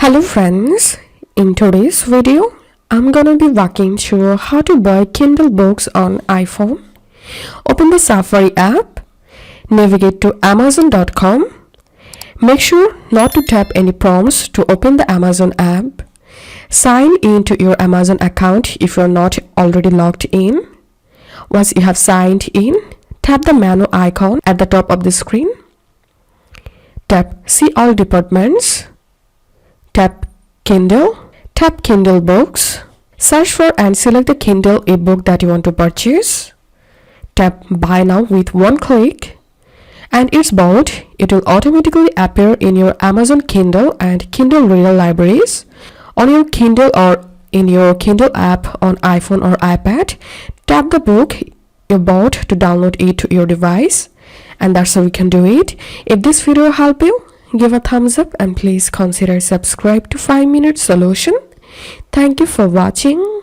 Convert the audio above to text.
Hello friends, in today's video, I'm gonna be walking through how to buy Kindle books on iPhone. Open the Safari app, navigate to Amazon.com. Make sure not to tap any prompts to open the Amazon app. Sign in to your Amazon account if you're not already logged in. Once you have signed in, tap the menu icon at the top of the screen. Tap See All Departments. Tap Kindle. Tap Kindle Books. Search for and select the Kindle ebook that you want to purchase. Tap Buy Now with one click. And it's bought. It will automatically appear in your Amazon Kindle and Kindle Reader libraries. On your Kindle or in your Kindle app on iPhone or iPad, tap the book you bought to download it to your device. And that's how we can do it. If this video helped you, give a thumbs up and please consider subscribe to 5 Minute Solution. Thank you for watching.